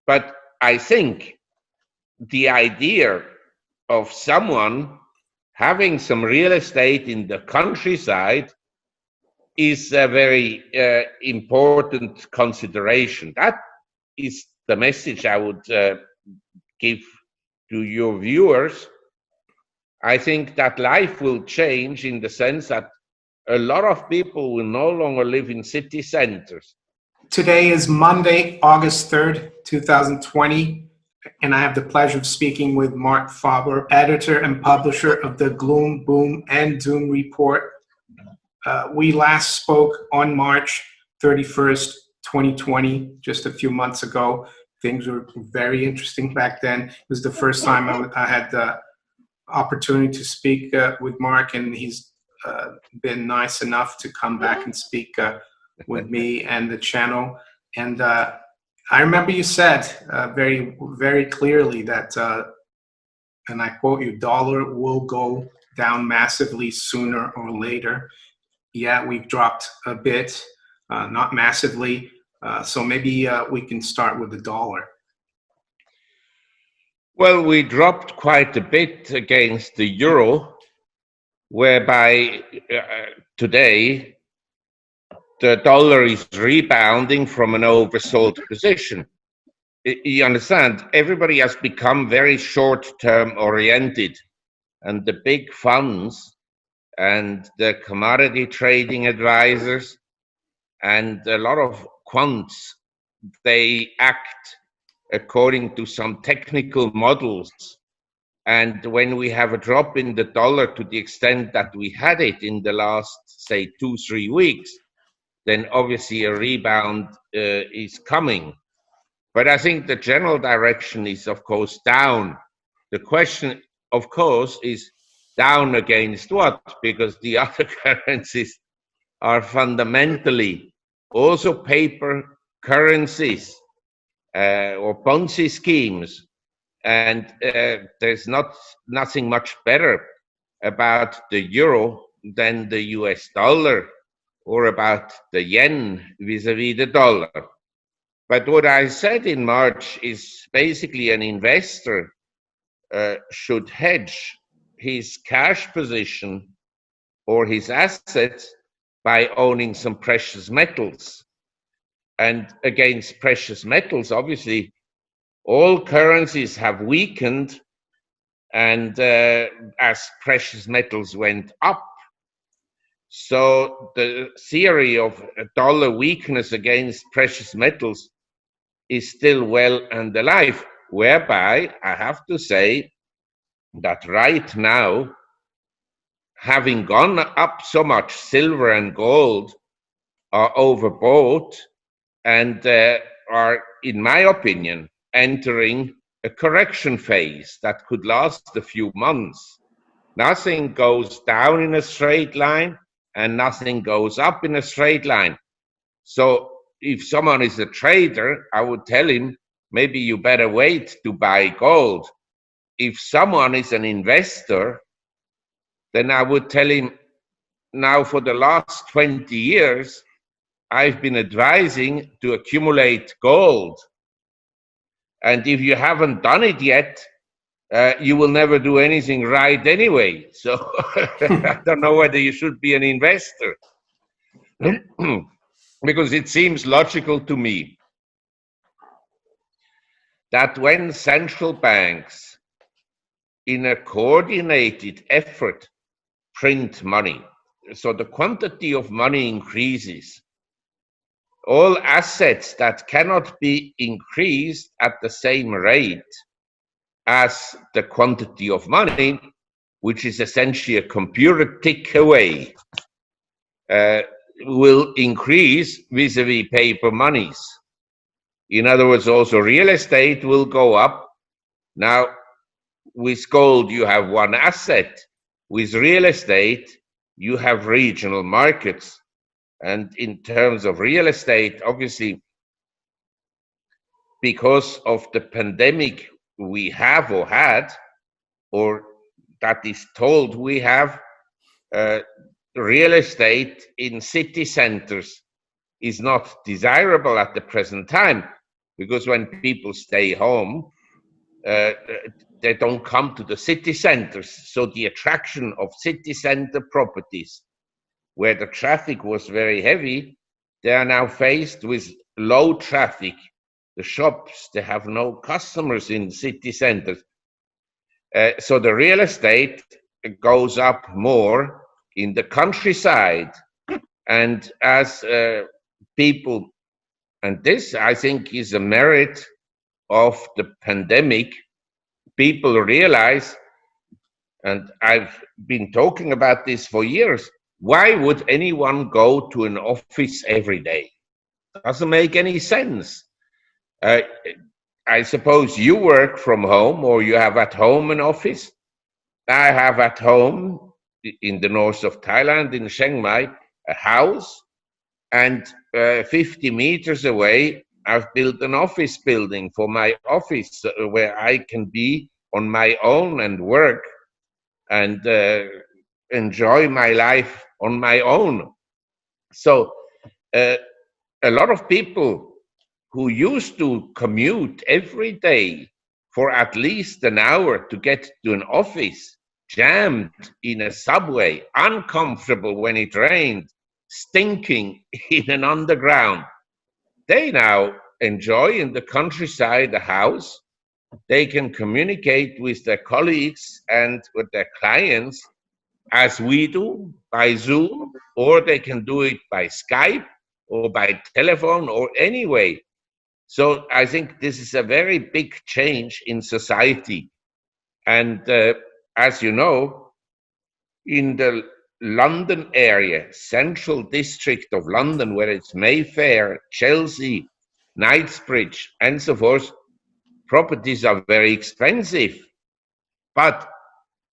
But I think the idea of someone having some real estate in the countryside is a very important consideration. That is the message I would give to your viewers. I think that life will change in the sense that a lot of people will no longer live in city centers. Today is Monday, August 3rd, 2020, and I have the pleasure of speaking with Marc Faber, editor and publisher of the Gloom, Boom, and Doom report. We last spoke on March 31st, 2020, just a few months ago. Things were very interesting back then. It was the first time I had the opportunity to speak with Marc, and he's been nice enough to come back and speak with me and the channel. And I remember you said very, very clearly that, and I quote you, dollar will go down massively sooner or later. Yeah, we've dropped a bit, not massively. So maybe we can start with the dollar. Well, we dropped quite a bit against the euro, whereby today the dollar is rebounding from an oversold position. You understand, everybody has become very short-term oriented, and the big funds and the commodity trading advisors and a lot of quants, they act according to some technical models. And when we have a drop in the dollar to the extent that we had it in the last, say, 2-3 weeks, then obviously a rebound is coming. But I think the general direction is, of course, down. The question, of course, is down against what? Because the other currencies are fundamentally also paper currencies or Ponzi schemes. And there's nothing much better about the euro than the US dollar or about the yen vis-a-vis the dollar. But what I said in March is basically an investor should hedge his cash position or his assets by owning some precious metals. And against precious metals, obviously, all currencies have weakened, and as precious metals went up. So the theory of a dollar weakness against precious metals is still well and alive, whereby I have to say that right now, having gone up so much, silver and gold are overbought and are, in my opinion, entering a correction phase that could last a few months. Nothing goes down in a straight line and nothing goes up in a straight line. So if someone is a trader, I would tell him, maybe you better wait to buy gold. If someone is an investor, then I would tell him, now for the last 20 years, I've been advising to accumulate gold. And if you haven't done it yet, you will never do anything right anyway. So I don't know whether you should be an investor. Because it seems logical to me that when central banks, in a coordinated effort, print money, so the quantity of money increases, all assets that cannot be increased at the same rate as the quantity of money, which is essentially a computer tick away, will increase vis-a-vis paper monies. In other words, also real estate will go up. Now, with gold, you have one asset. With real estate, you have regional markets. And in terms of real estate, obviously, because of the pandemic we have or had, or that is told we have, real estate in city centers is not desirable at the present time. because when people stay home, they don't come to the city centers. So the attraction of city center properties, where the traffic was very heavy, they are now faced with low traffic. The shops, they have no customers in city centers. So the real estate goes up more in the countryside. And as people, and this I think is a merit of the pandemic, people realize, and I've been talking about this for years, why would anyone go to an office every day? Doesn't make any sense. I suppose you work from home, or you have at home an office. I have at home in the north of Thailand, in Chiang Mai, a house, and 50 meters away, I've built an office building for my office where I can be on my own and work and enjoy my life on my own. So a lot of people who used to commute every day for at least an hour to get to an office, jammed in a subway, uncomfortable when it rained, stinking in an underground, they now enjoy in the countryside a house. They can communicate with their colleagues and with their clients as we do by Zoom, or they can do it by Skype or by telephone or any way. So I think this is a very big change in society. And as you know, in the London area, central district of London, where it's Mayfair, Chelsea, Knightsbridge, and so forth, properties are very expensive. But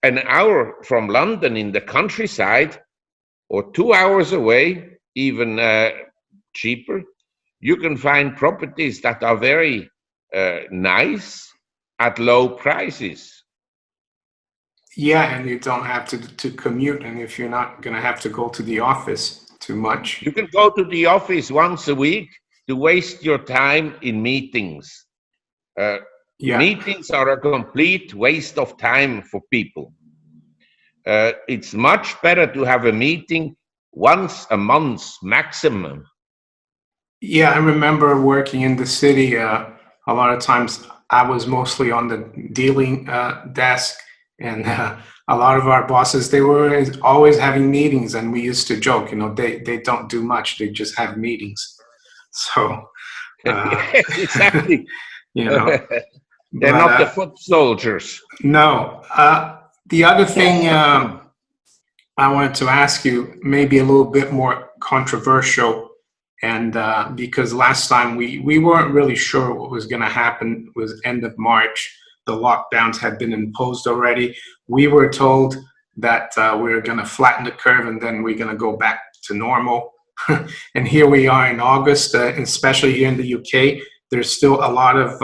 an hour from London in the countryside, or 2 hours away, even cheaper, you can find properties that are very nice at low prices. Yeah, and you don't have to commute, and if you're not going to have to go to the office too much. You can go to the office once a week to waste your time in meetings. Meetings are a complete waste of time for people. It's much better to have a meeting once a month maximum. Yeah, I remember working in the city. A lot of times I was mostly on the dealing desk, and a lot of our bosses, they were always having meetings, and we used to joke, they don't do much, they just have meetings. So exactly. They're not the foot soldiers. No. The other thing I wanted to ask you, maybe a little bit more controversial, and because last time we weren't really sure what was going to happen. It was end of March. The lockdowns had been imposed already. We were told that we were going to flatten the curve and then we're going to go back to normal. And here we are in August, especially here in the UK. There's still a lot of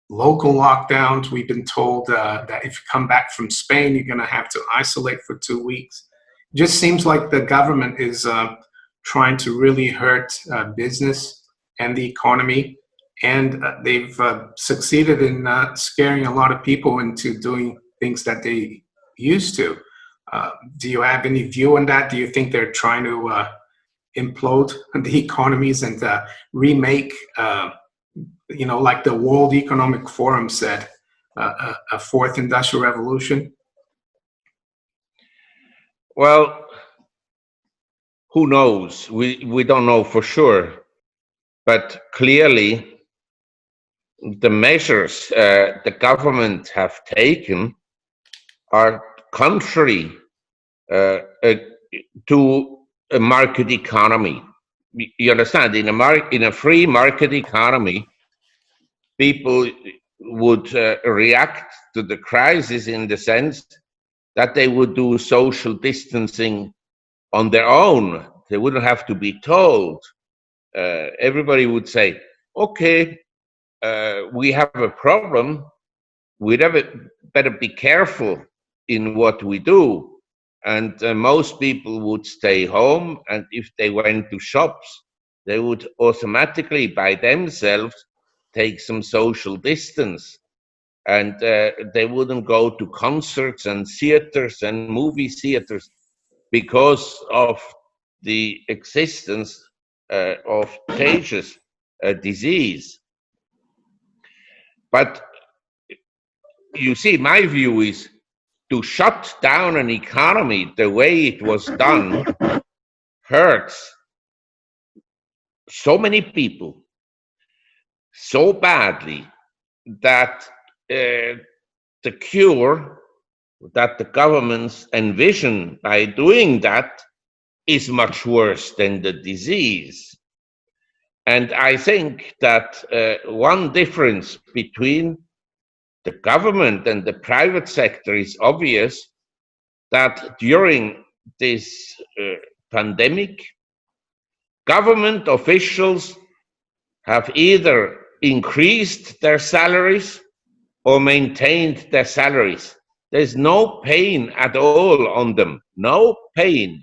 local lockdowns. We've been told that if you come back from Spain, you're going to have to isolate for 2 weeks. It just seems like the government is trying to really hurt business and the economy. And they've succeeded in scaring a lot of people into doing things that they used to. Do you have any view on that? Do you think they're trying to implode the economies and remake, like the World Economic Forum said, a fourth industrial revolution? Well, who knows? We don't know for sure. But clearly, the measures the government have taken are contrary to a market economy. You understand? In a free market economy, people would react to the crisis in the sense that they would do social distancing on their own. They wouldn't have to be told. Everybody would say, okay, we have a problem. We'd better be careful in what we do. And most people would stay home. And if they went to shops, they would automatically, by themselves, take some social distance, and they wouldn't go to concerts and theaters and movie theaters because of the existence of contagious disease. But you see, my view is to shut down an economy the way it was done hurts so many people so badly that the cure that the governments envision by doing that is much worse than the disease. And I think that one difference between the government and the private sector is obvious, that during this pandemic, government officials have either increased their salaries or maintained their salaries. There's no pain at all on them, no pain.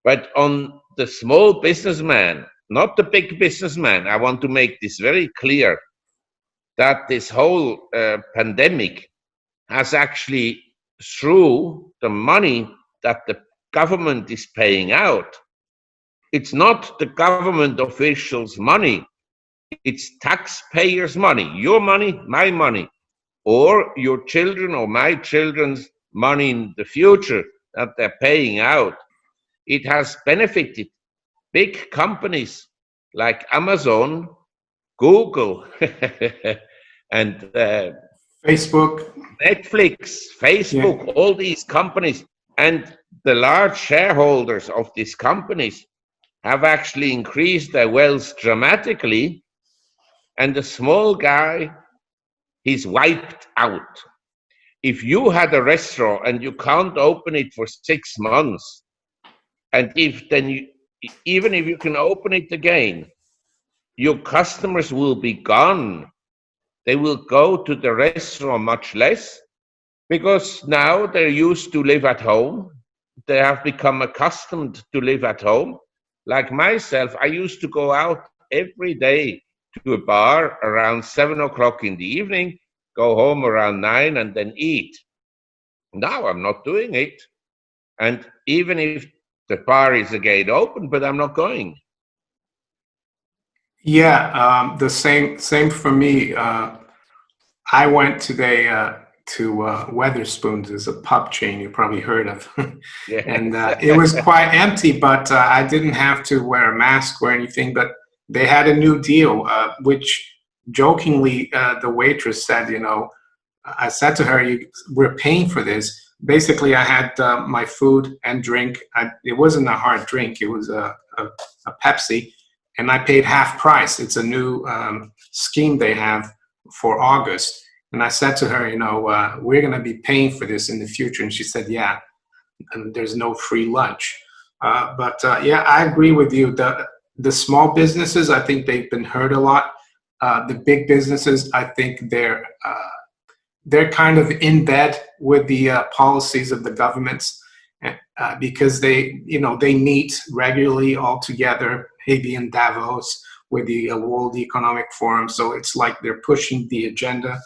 But on the small businessman, not the big businessman, I want to make this very clear, that this whole pandemic has actually, through the money that the government is paying out, it's not the government officials' money, it's taxpayers' money, your money, my money, or your children or my children's money in the future that they're paying out. It has benefited big companies like Amazon, Google, and Facebook, Netflix, Facebook, all these companies, and the large shareholders of these companies have actually increased their wealth dramatically, and the small guy, he's wiped out. If you had a restaurant and you can't open it for 6 months, and even if you can open it again, your customers will be gone. They will go to the restaurant much less, because now they're used to live at home. They have become accustomed to live at home. Like myself, I used to go out every day to a bar around 7 o'clock in the evening, go home around 9 and then eat. Now I'm not doing it. And even if the bar is again open, but I'm not going. Yeah, the same for me. I went today to Weatherspoons, is a pub chain you probably heard of, and it was quite empty. But I didn't have to wear a mask or anything. But they had a new deal, which jokingly the waitress said, you know, I said to her, "We're paying for this." Basically, I had my food and drink. It wasn't a hard drink; it was a Pepsi. And I paid half price. It's a new scheme they have for August. And I said to her, you know, we're going to be paying for this in the future. And she said, yeah, and there's no free lunch. But yeah, I agree with you. The small businesses, I think they've been hurt a lot. The big businesses, I think they're kind of in bed with the policies of the governments. Because they meet regularly all together, maybe in Davos with the World Economic Forum. So it's like they're pushing the agenda.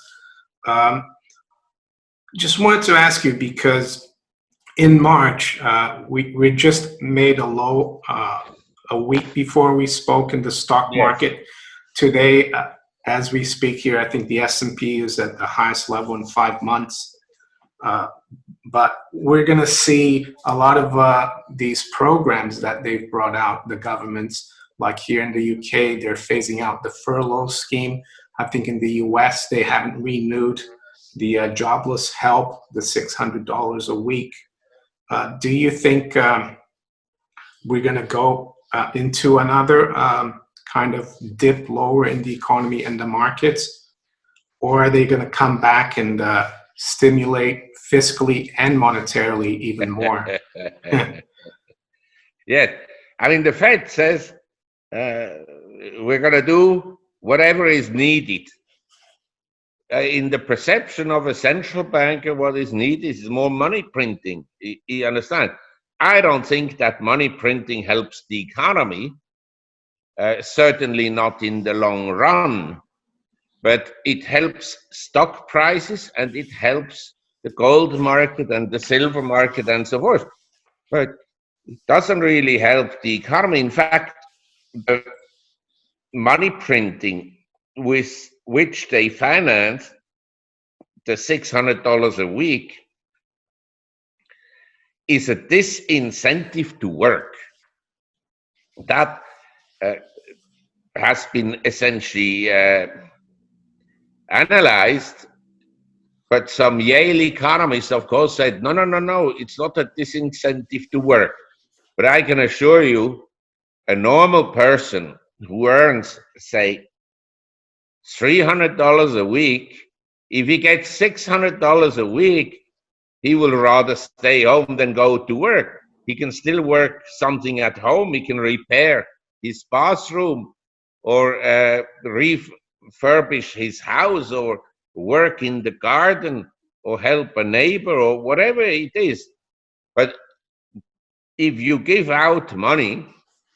Just wanted to ask you, because in March, we just made a low a week before we spoke in the stock market. Today, as we speak here, I think the S&P is at the highest level in 5 months. But we're going to see a lot of these programs that they've brought out, the governments, like here in the UK, they're phasing out the furlough scheme. I think in the US, they haven't renewed the jobless help, the $600 a week. Do you think we're going to go into another kind of dip lower in the economy and the markets? Or are they going to come back and stimulate fiscally and monetarily even more? Yeah, I mean, the Fed says we're going to do whatever is needed. In the perception of a central banker, what is needed is more money printing. You understand? I don't think that money printing helps the economy, certainly not in the long run. but it helps stock prices and it helps the gold market and the silver market and so forth. But it doesn't really help the economy. In fact, the money printing with which they finance the $600 a week is a disincentive to work. That has been essentially analyzed, but some Yale economists, of course, said, no, it's not a disincentive to work. But I can assure you, a normal person who earns, say, $300 a week, if he gets $600 a week, he will rather stay home than go to work. He can still work something at home. He can repair his bathroom or refurbish his house or work in the garden or help a neighbor or whatever it is. But if you give out money,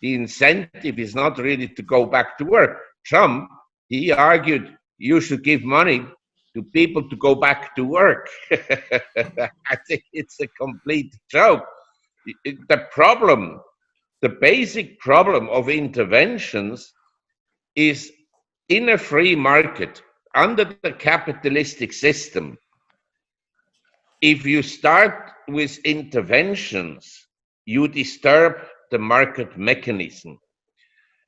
the incentive is not really to go back to work. Trump, he argued you should give money to people to go back to work. I think it's a complete joke. The problem, the basic problem of interventions is in a free market, under the capitalistic system, if you start with interventions, you disturb the market mechanism.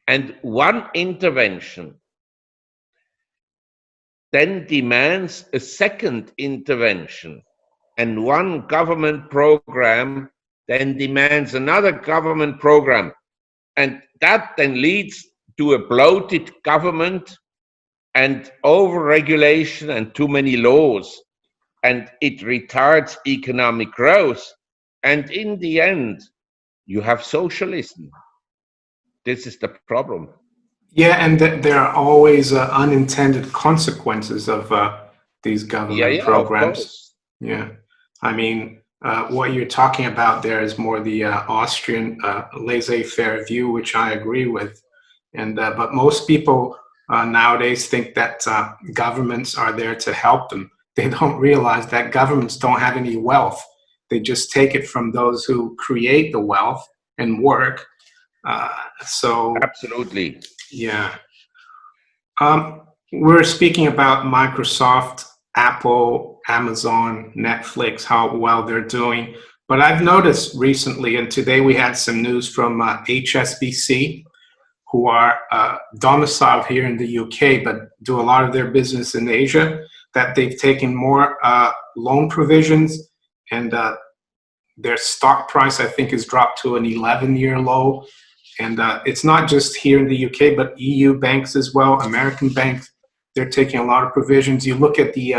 And one intervention then demands a second intervention, and one government program then demands another government program. And that then leads to a bloated government and over-regulation and too many laws. And it retards economic growth. And in the end, you have socialism. This is the problem. Yeah, and there are always unintended consequences of these government programs. Of course. Yeah, I mean, what you're talking about there is more the Austrian laissez-faire view, which I agree with. And but most people nowadays think that governments are there to help them. They don't realize that governments don't have any wealth. They just take it from those who create the wealth and work. So absolutely. Yeah. We're speaking about Microsoft, Apple, Amazon, Netflix, how well they're doing. But I've noticed recently, and today we had some news from HSBC, who are domiciled here in the UK, but do a lot of their business in Asia, that they've taken more loan provisions, and their stock price, I think, has dropped to an 11-year low. And it's not just here in the UK, but EU banks as well, American banks, they're taking a lot of provisions. You look at the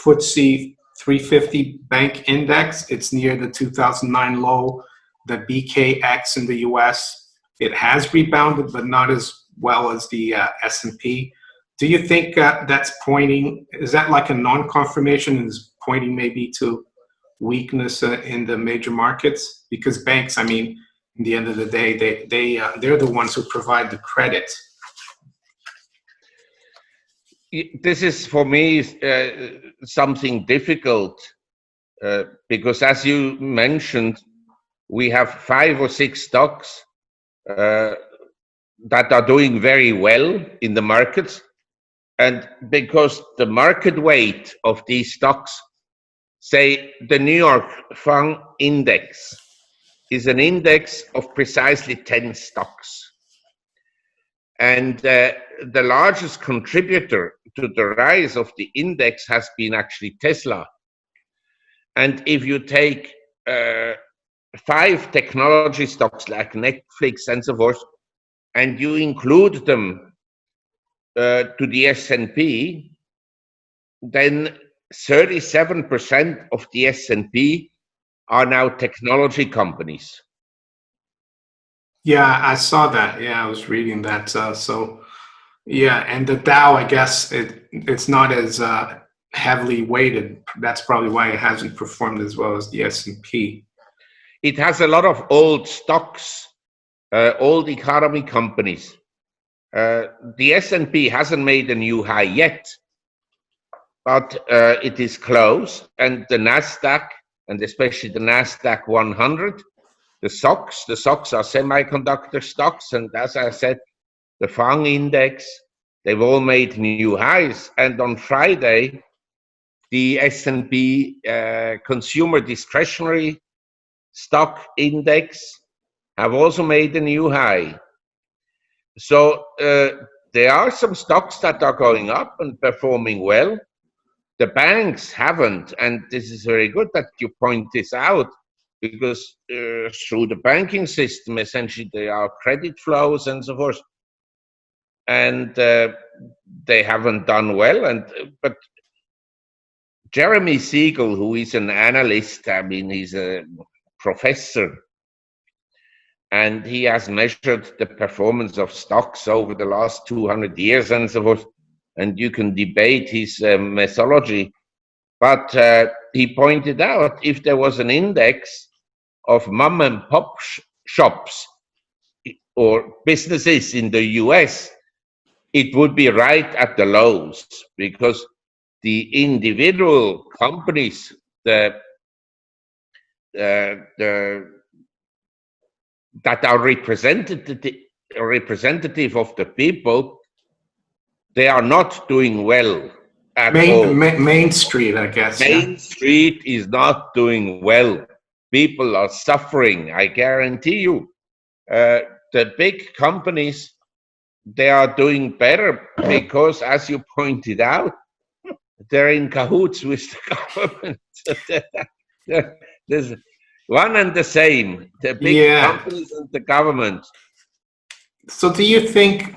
FTSE 350 bank index, it's near the 2009 low. The BKX in the US, it has rebounded, but not as well as the S&P. Do you think that's pointing, is that like a non-confirmation and is pointing maybe to weakness in the major markets? Because banks, I mean, in the end of the day, they're the ones who provide the credit. This is, for me, something difficult because, as you mentioned, we have 5 or 6 stocks that are doing very well in the markets. And because the market weight of these stocks, say the New York Fund Index, is an index of precisely 10 stocks. And the largest contributor to the rise of the index has been actually Tesla. And if you take 5 technology stocks like Netflix and so forth, and you include them to the S&P, then 37% of the S&P are now technology companies. Yeah, I saw that. Yeah, I was reading that. So, yeah, and the Dow, I guess it's not as heavily weighted. That's probably why it hasn't performed as well as the S&P. It has a lot of old stocks, old economy companies. The S&P hasn't made a new high yet, but it is close. And the Nasdaq, and especially the Nasdaq 100, the stocks are semiconductor stocks, and as I said, the FANG index, they've all made new highs. And on Friday, the S&P consumer discretionary stock index have also made a new high. So there are some stocks that are going up and performing well. The banks haven't, and this is very good that you point this out, because through the banking system, essentially, there are credit flows and so forth, and they haven't done well. But Jeremy Siegel, who is an analyst, I mean, he's a professor, and he has measured the performance of stocks over the last 200 years and so forth, and you can debate his methodology. But he pointed out, if there was an index of mom and pop shops or businesses in the US, it would be right at the lows, because the individual companies, that are representative of the people, they are not doing well at all. Main Street, I guess. Main Street is not doing well. People are suffering, I guarantee you. The big companies, they are doing better because, as you pointed out, they're in cahoots with the government. There's one and the same, the big companies and the government. So do you think,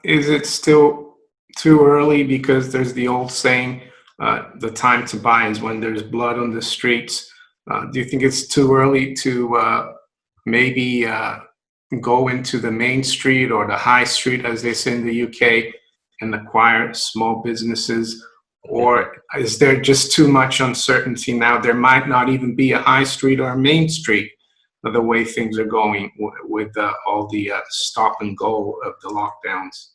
is it still too early? Because there's the old saying, the time to buy is when there's blood on the streets. Do you think it's too early to maybe go into the main street or the high street, as they say in the UK, and acquire small businesses? Or is there just too much uncertainty now? There might not even be a high street or a main street, the way things are going with all the stop and go of the lockdowns.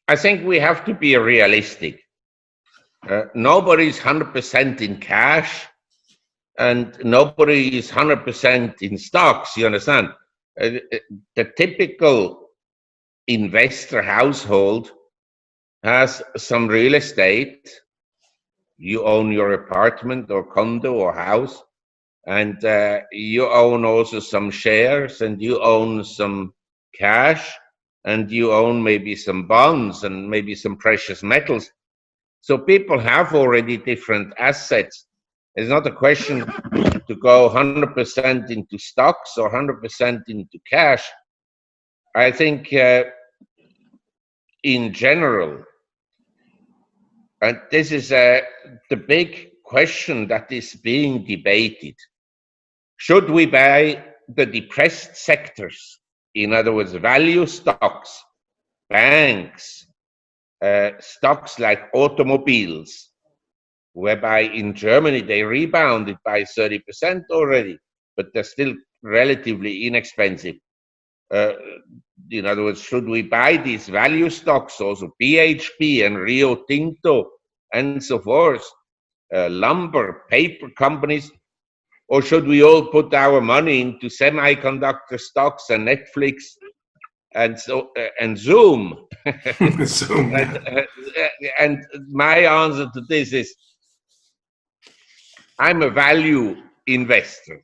I think we have to be realistic. Nobody's 100% in cash, and nobody is 100% in stocks, you understand? The typical investor household has some real estate. You own your apartment or condo or house, and you own also some shares, and you own some cash, and you own maybe some bonds and maybe some precious metals. So people have already different assets. It's not a question to go 100% into stocks or 100% into cash. I think in general, and this is the big question that is being debated. Should we buy the depressed sectors? In other words, value stocks, banks, stocks like automobiles, whereby in Germany they rebounded by 30% already, but they're still relatively inexpensive. In other words, should we buy these value stocks, also BHP and Rio Tinto and so forth, lumber, paper companies, or should we all put our money into semiconductor stocks and Netflix and Zoom? Zoom. And my answer to this is, I'm a value investor,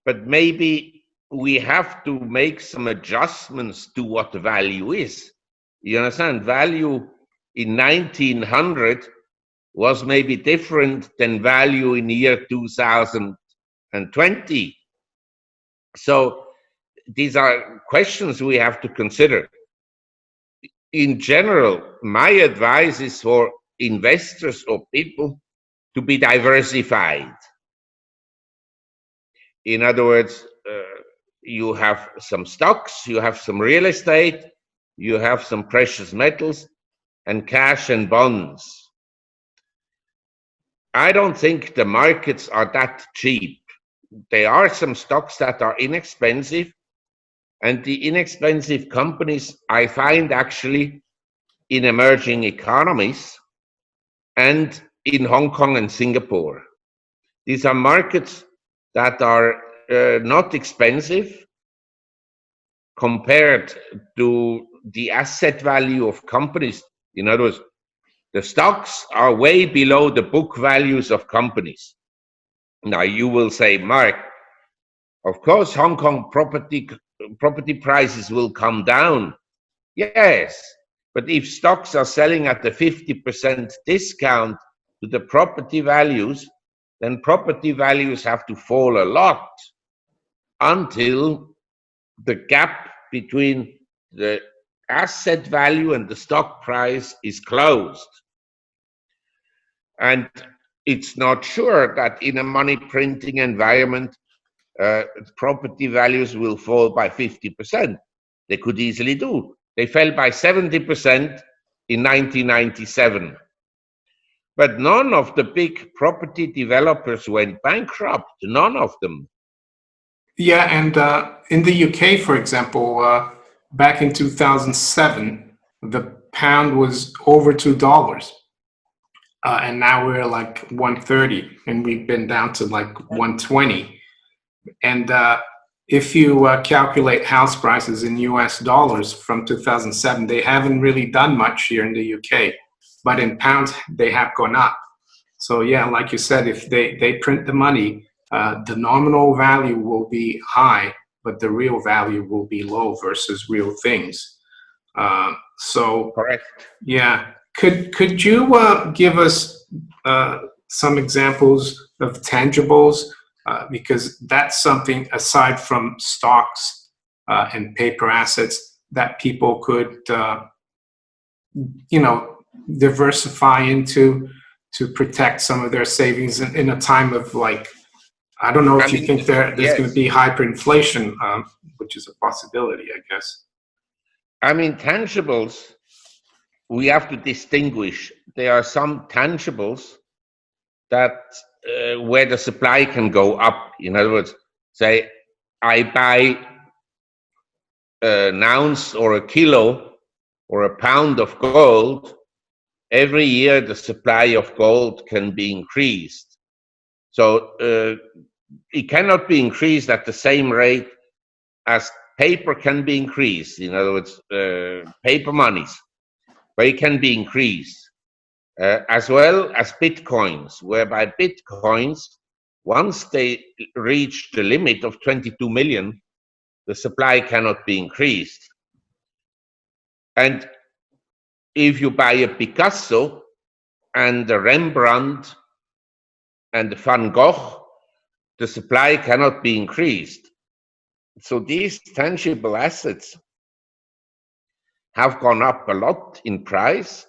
but maybe we have to make some adjustments to what value is. You understand? Value in 1900 was maybe different than value in the year 2020. So these are questions we have to consider. In general, my advice is for investors or people to be diversified. In other words, you have some stocks, you have some real estate, you have some precious metals, and cash and bonds. I don't think the markets are that cheap. There are some stocks that are inexpensive, And the inexpensive companies I find actually in emerging economies and in Hong Kong and Singapore. These are markets that are not expensive compared to the asset value of companies. In other words, the stocks are way below the book values of companies. Now you will say, Mark, of course Hong Kong property prices will come down. Yes, but if stocks are selling at a 50% discount to the property values, then property values have to fall a lot until the gap between the asset value and the stock price is closed. And it's not sure that in a money printing environment, property values will fall by 50%. They could easily do. They fell by 70% in 1997. But none of the big property developers went bankrupt, none of them. Yeah, and in the UK, for example, back in 2007, the pound was over $2. And now we're like 130, and we've been down to like 120. And if you calculate house prices in US dollars from 2007, they haven't really done much here in the UK, but in pounds, they have gone up. So yeah, like you said, if they print the money, the nominal value will be high, but the real value will be low versus real things. So correct. Yeah. Could you give us some examples of tangibles? Because that's something aside from stocks and paper assets that people could, diversify into to protect some of their savings in a time of like, I don't know if you think there's yes, going to be hyperinflation, which is a possibility, I guess. I mean, tangibles, we have to distinguish. There are some tangibles that where the supply can go up. In other words, say I buy an ounce or a kilo or a pound of gold. Every year the supply of gold can be increased. So it cannot be increased at the same rate as paper can be increased. In other words, paper monies, but it can be increased. As well as bitcoins, whereby bitcoins, once they reach the limit of 22 million, the supply cannot be increased. And if you buy a Picasso and a Rembrandt and a Van Gogh, the supply cannot be increased. So these tangible assets have gone up a lot in price.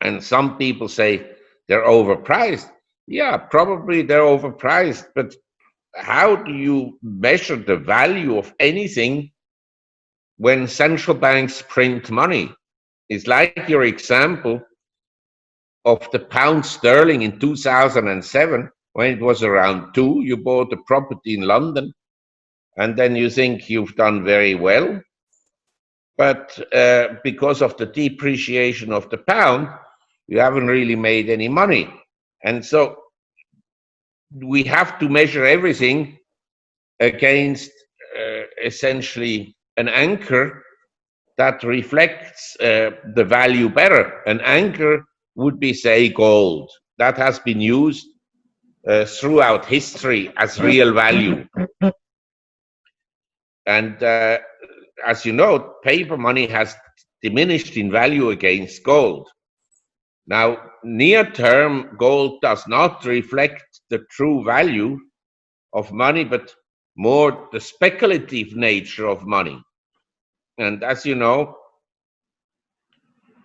And some people say they're overpriced. Yeah, probably they're overpriced, but how do you measure the value of anything when central banks print money? It's like your example of the pound sterling in 2007, when it was around 2, you bought a property in London, and then you think you've done very well. But because of the depreciation of the pound, you haven't really made any money. And so we have to measure everything against essentially an anchor that reflects the value better. An anchor would be, say, gold. That has been used throughout history as real value. And as you know, paper money has diminished in value against gold. Now, near-term gold does not reflect the true value of money, but more the speculative nature of money. And as you know,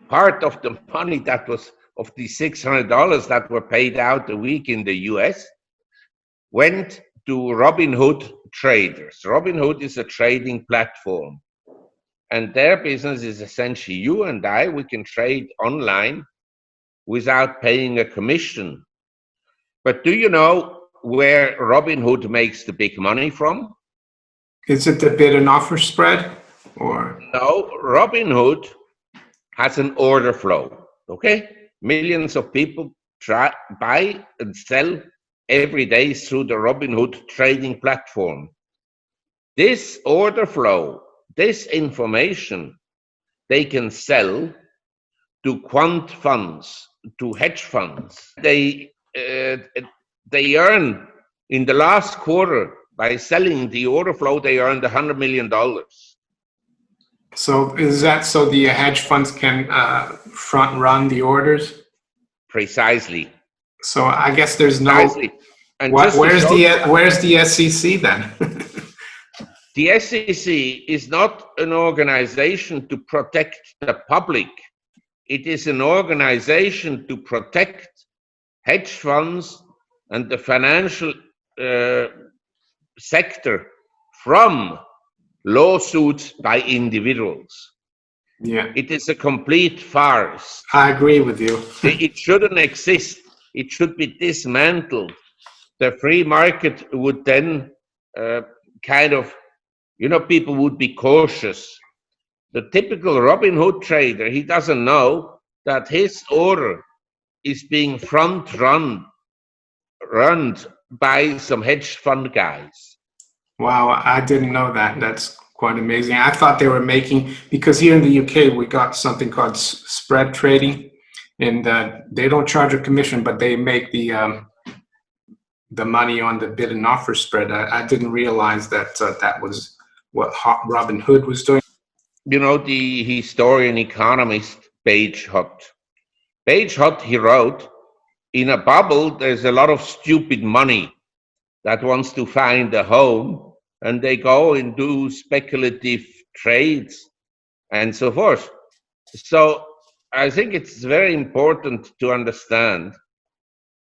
part of the money that was of the $600 that were paid out a week in the US went to Robinhood traders. Robinhood is a trading platform, and their business is essentially you and I, we can trade online without paying a commission. But do you know where Robinhood makes the big money from? Is it the bid and offer spread, or? No, Robinhood has an order flow. Okay, millions of people buy and sell every day through the Robinhood trading platform. This order flow, this information, they can sell to quant funds, to hedge funds. They earn in the last quarter by selling the order flow. They earned $100 million. So is that so the hedge funds can front run the orders? Precisely. So I guess there's no. Precisely. And just Where's the SEC then? The SEC is not an organization to protect the public. It is an organization to protect hedge funds and the financial sector from lawsuits by individuals. Yeah, It is a complete farce. I agree with you. It shouldn't exist. It should be dismantled. The free market would then people would be cautious. The typical Robinhood trader, he doesn't know that his order is being run by some hedge fund guys. Wow, I didn't know that. That's quite amazing. I thought they were making, because here in the UK we got something called spread trading, and they don't charge a commission, but they make the money on the bid and offer spread. I didn't realize that that was what Robinhood was doing. You know, the historian economist Page Hutt, he wrote, in a bubble, there's a lot of stupid money that wants to find a home, and they go and do speculative trades and so forth. So I think it's very important to understand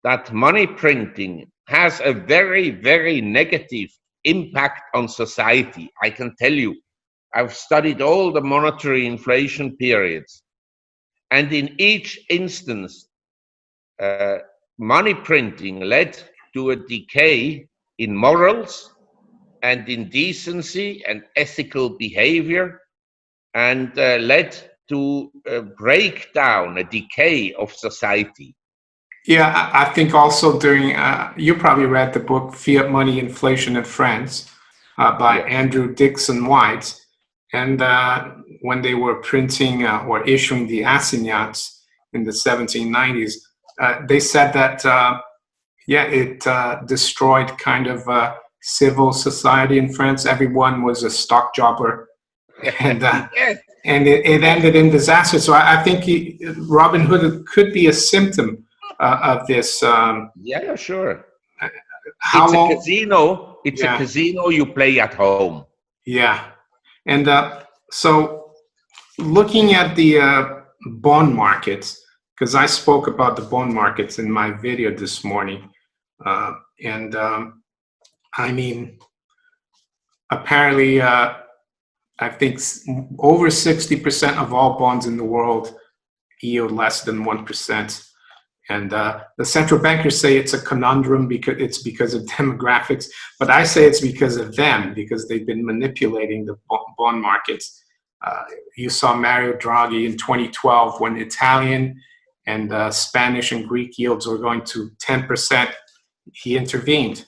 that money printing has a very, very negative impact on society. I can tell you, I've studied all the monetary inflation periods, and in each instance, money printing led to a decay in morals and in decency and ethical behavior, and led to a breakdown, a decay of society. Yeah, I think also during, you probably read the book Fiat Money, Inflation in France by Andrew Dixon White. And when they were printing or issuing the assignats in the 1790s, they said that, it destroyed kind of civil society in France. Everyone was a stock jobber. And and it ended in disaster. So I think Robinhood could be a symptom of this. Yeah, sure. How it's long? A casino. It's a casino you play at home. Yeah. And so looking at the bond markets, because I spoke about the bond markets in my video this morning. I mean, apparently, I think over 60% of all bonds in the world yield less than 1%. And the central bankers say it's a conundrum because of demographics, but I say it's because of them, because they've been manipulating the bond markets. You saw Mario Draghi in 2012 when Italian and Spanish and Greek yields were going to 10%, he intervened.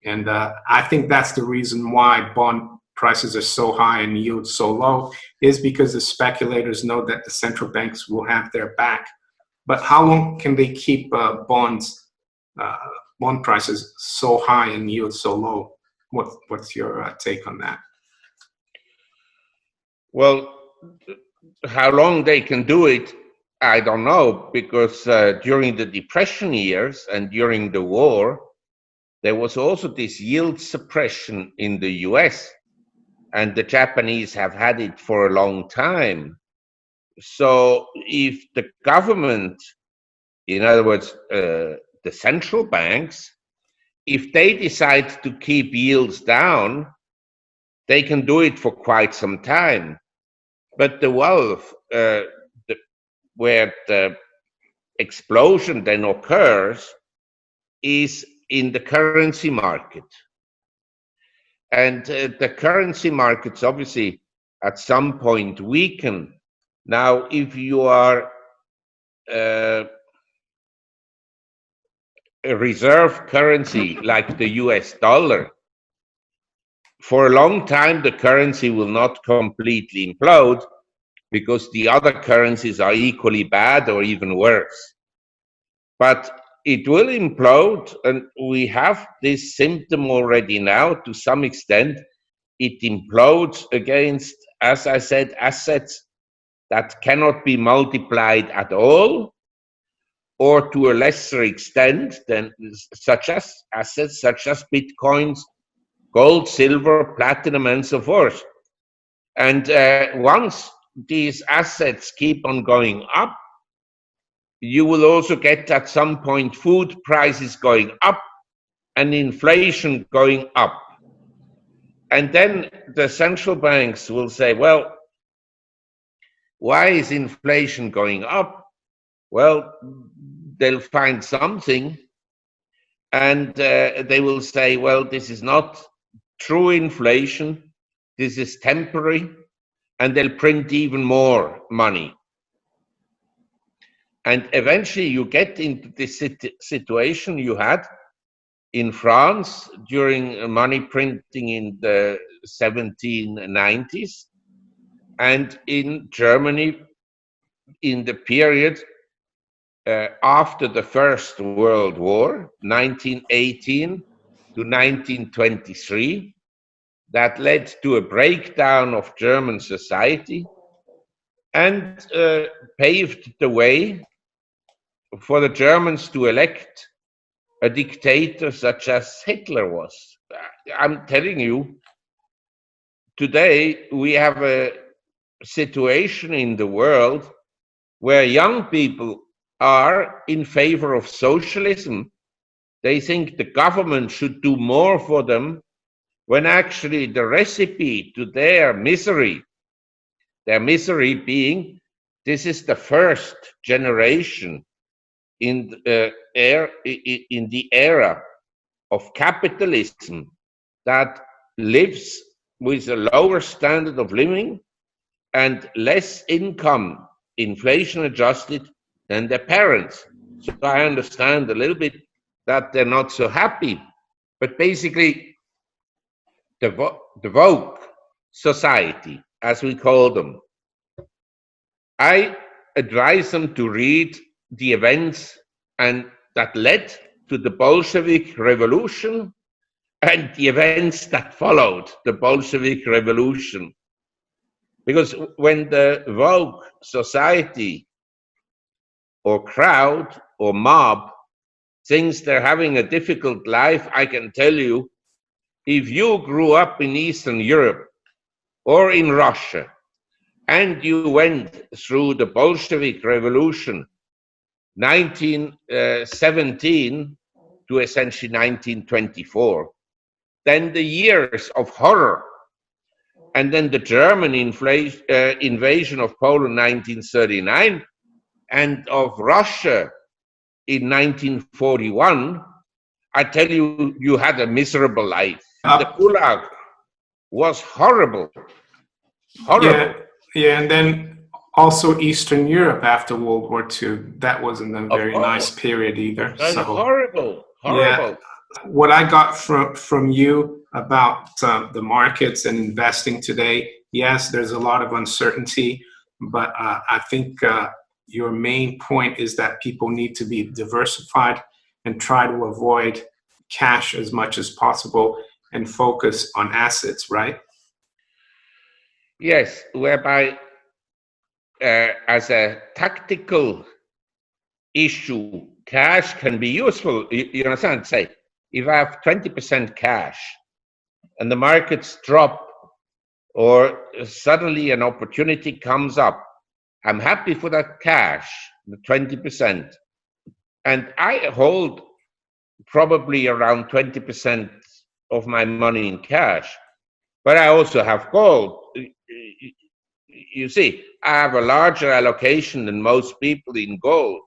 And I think that's the reason why bond prices are so high and yields so low, is because the speculators know that the central banks will have their back. But how long can they keep bond prices so high and yields so low? What's your take on that? Well, how long they can do it, I don't know, because during the Depression years and during the war, there was also this yield suppression in the US, and the Japanese have had it for a long time. So if the government, in other words, the central banks, if they decide to keep yields down, they can do it for quite some time. But the wealth, where the explosion then occurs, is in the currency market. And the currency markets obviously at some point weaken. Now, if you are a reserve currency like the US dollar, for a long time the currency will not completely implode because the other currencies are equally bad or even worse. But it will implode, and we have this symptom already now to some extent. It implodes against, as I said, assets that cannot be multiplied at all, or to a lesser extent than such as assets such as bitcoins, gold, silver, platinum, and so forth. And once these assets keep on going up, you will also get at some point food prices going up and inflation going up. And then the central banks will say, well, why is inflation going up? Well, they'll find something, and they will say, well, this is not true inflation, this is temporary, and they'll print even more money. And eventually you get into this situation you had in France during money printing in the 1790s, and in Germany in the period after the First World War, 1918 to 1923, that led to a breakdown of German society and paved the way for the Germans to elect a dictator such as Hitler was. I'm telling you, today we have a situation in the world where young people are in favor of socialism. They think the government should do more for them, when actually the recipe to their misery being, this is the first generation in the era of capitalism that lives with a lower standard of living and less income, inflation adjusted, than their parents. So I understand a little bit that they're not so happy, but basically the woke society, as we call them, I advise them to read the events and that led to the Bolshevik Revolution and the events that followed the Bolshevik Revolution. Because when the woke society or crowd or mob thinks they're having a difficult life, I can tell you, if you grew up in Eastern Europe or in Russia and you went through the Bolshevik Revolution, 1917 to essentially 1924, then the years of horror, and then the German invasion of Poland 1939 and of Russia in 1941, I tell you, you had a miserable life. The Gulag was horrible. Horrible. Yeah, and then also Eastern Europe after World War II. That wasn't a very nice period either. So horrible. Yeah, what I got from you about the markets and investing today, yes, there's a lot of uncertainty, but I think your main point is that people need to be diversified and try to avoid cash as much as possible and focus on assets, right? Yes, whereby as a tactical issue, cash can be useful. You understand? Say, if I have 20% cash and the markets drop or suddenly an opportunity comes up, I'm happy for that cash, the 20%. And I hold probably around 20% of my money in cash, but I also have gold. You see, I have a larger allocation than most people in gold.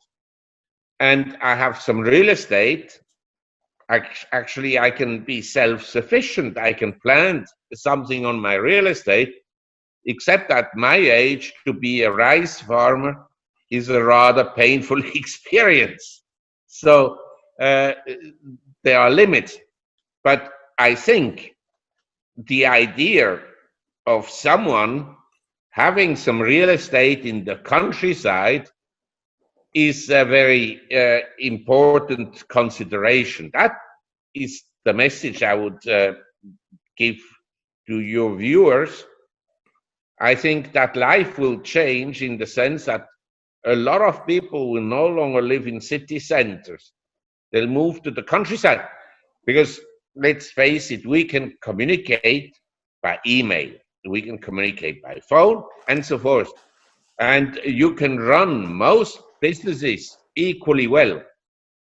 And I have some real estate, Actually, I can be self-sufficient. I can plant something on my real estate, except at my age, to be a rice farmer is a rather painful experience. So there are limits. But I think the idea of someone having some real estate in the countryside is a very important consideration. That is the message I would give to your viewers. I think that life will change in the sense that a lot of people will no longer live in city centers. They'll move to the countryside because, let's face it, we can communicate by email, we can communicate by phone, and so forth. And you can run most businesses equally well.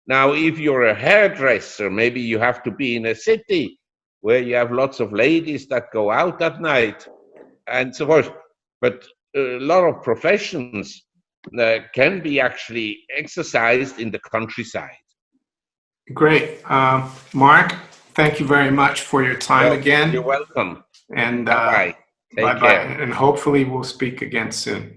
Now, if you're a hairdresser, maybe you have to be in a city where you have lots of ladies that go out at night and so forth. But a lot of professions can be actually exercised in the countryside. Great. Mark, thank you very much for your time again. You're welcome. And bye-bye. Take bye-bye. care. And hopefully we'll speak again soon.